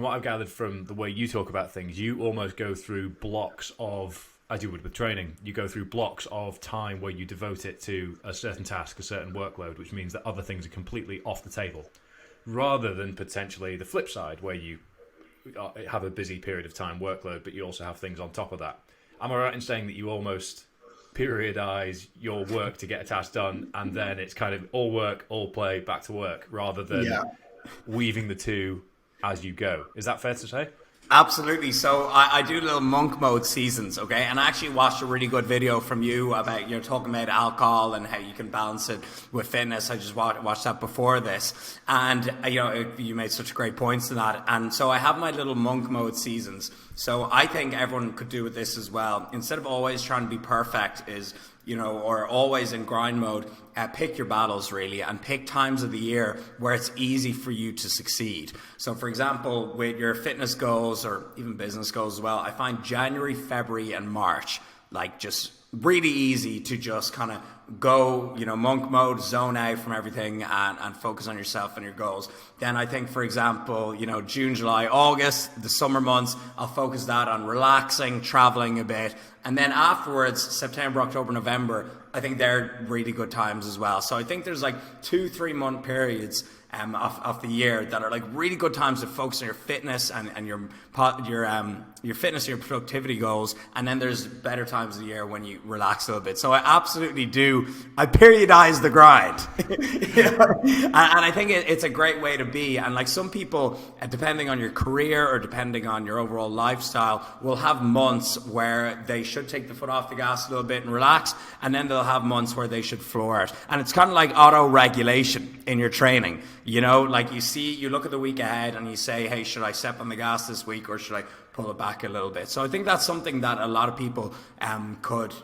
What I've gathered from the way you talk about things, you almost go through blocks of, as you would with training, you go through blocks of time where you devote it to a certain task, a certain workload, which means that other things are completely off the table, rather than potentially the flip side where you have a busy period of time workload, but you also have things on top of that. Am I right in saying that you almost periodize your work to get a task done, and then it's kind of all work, all play, back to work, rather than weaving the two as you go? Is that fair to say? Absolutely. So I do little monk mode seasons, okay? And I actually watched a really good video from you about, talking about alcohol and how you can balance it with fitness. I just watched that before this. And, you made such great points to that. And so I have my little monk mode seasons. So I think everyone could do with this as well. Instead of always trying to be perfect or always in grind mode, pick your battles really, and pick times of the year where it's easy for you to succeed. So for example, with your fitness goals or even business goals as well, I find January, February and March just really easy to just kind of go, monk mode, zone out from everything and focus on yourself and your goals. Then I think, for example, June, July, August, the summer months, I'll focus that on relaxing, traveling a bit. And then afterwards, September, October, November, I think they're really good times as well. So I think there's 2-3 month periods of the year that are really good times to focus on your fitness and your fitness and your productivity goals. And then there's better times of the year when you relax a little bit. So I absolutely do. I periodize the grind. And I think it's a great way to be. And some people, depending on your career or depending on your overall lifestyle, will have months where they should take the foot off the gas a little bit and relax. And then they'll have months where they should floor it. And it's kind of like auto-regulation in your training. You look at the week ahead and you say, hey, should I step on the gas this week or should I pull it back a little bit? So I think that's something that a lot of people could,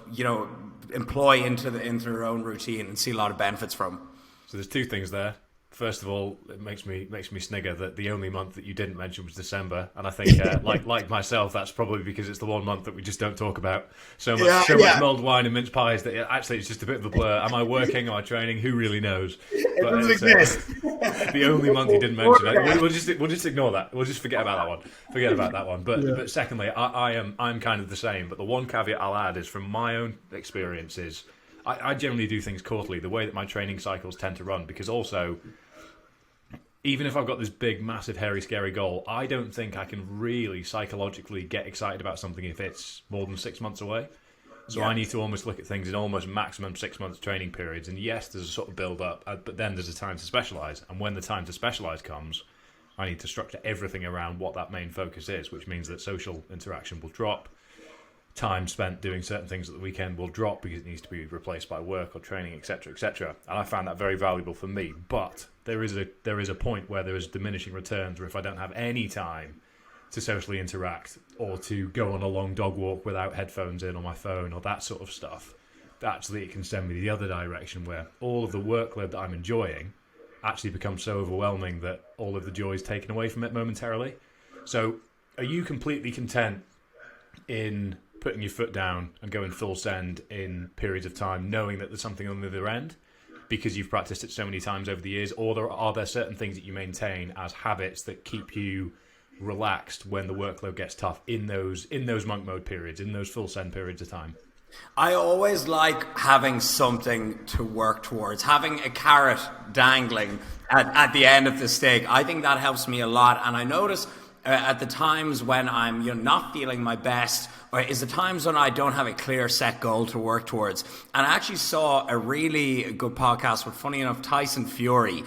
employ into their own routine and see a lot of benefits from. So there's two things there. First of all, it makes me snigger that the only month that you didn't mention was December, and I think, like myself, that's probably because it's the one month that we just don't talk about. So much mulled wine and mince pies that actually it's just a bit of a blur. Am I working? Am I training? Who really knows? It doesn't exist. The only month you didn't mention it. We'll just ignore that. We'll just forget about that one. But secondly, I'm kind of the same. But the one caveat I'll add is from my own experiences. I generally do things quarterly, the way that my training cycles tend to run, because also, even if I've got this big, massive, hairy, scary goal, I don't think I can really psychologically get excited about something if it's more than 6 months away. So I need to almost look at things in almost maximum 6 months training periods. And yes, there's a sort of build up, but then there's a time to specialize. And when the time to specialize comes, I need to structure everything around what that main focus is, which means that social interaction will drop. Time spent doing certain things at the weekend will drop because it needs to be replaced by work or training, etc., etc. And I found that very valuable for me. But there is a point where there is diminishing returns, where if I don't have any time to socially interact or to go on a long dog walk without headphones in on my phone or that sort of stuff, actually it can send me the other direction, where all of the workload that I'm enjoying actually becomes so overwhelming that all of the joy is taken away from it momentarily. So are you completely content in putting your foot down and going full send in periods of time, knowing that there's something on the other end because you've practiced it so many times over the years? Or are there certain things that you maintain as habits that keep you relaxed when the workload gets tough in those monk mode periods, in those full send periods of time? I always like having something to work towards, having a carrot dangling at the end of the stake. I think that helps me a lot. And I notice at the times when I'm not feeling my best, or is the times when I don't have a clear set goal to work towards. And I actually saw a really good podcast with, funny enough, Tyson Fury,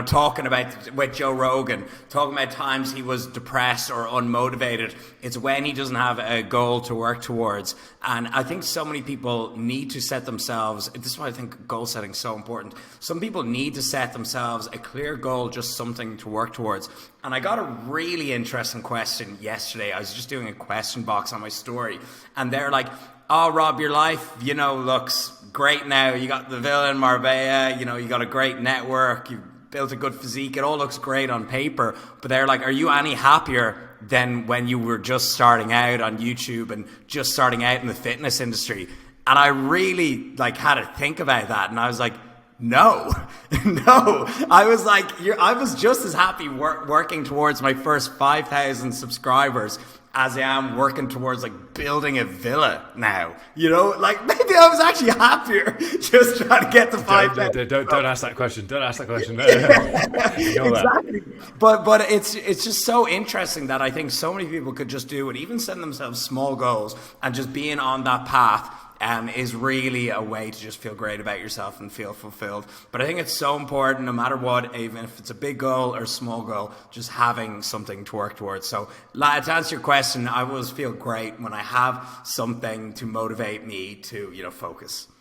talking about, with Joe Rogan, talking about times he was depressed or unmotivated. It's when he doesn't have a goal to work towards. And I think so many people need to set themselves, this is why I think goal setting is so important. Some people need to set themselves a clear goal, just something to work towards. And I got a really interesting question yesterday. I was just doing a question box on my story, and they're like, oh, Rob, your life, looks great now. You got the villa in Marbella, you got a great network, you built a good physique, it all looks great on paper. But they're like, are you any happier than when you were just starting out on YouTube and just starting out in the fitness industry? And I really had to think about that, and I was like, no, no. I was like, I was just as happy working towards my first 5,000 subscribers as I am working towards like building a villa now. You know, like maybe I was actually happier just trying to get to 5,000. Don't ask that question. Don't ask that question. Exactly. But it's just so interesting that I think so many people could just do it, even set themselves small goals, and just being on that path is really a way to just feel great about yourself and feel fulfilled. But I think it's so important, no matter what, even if it's a big goal or a small goal, just having something to work towards. So to answer your question, I always feel great when I have something to motivate me to, focus.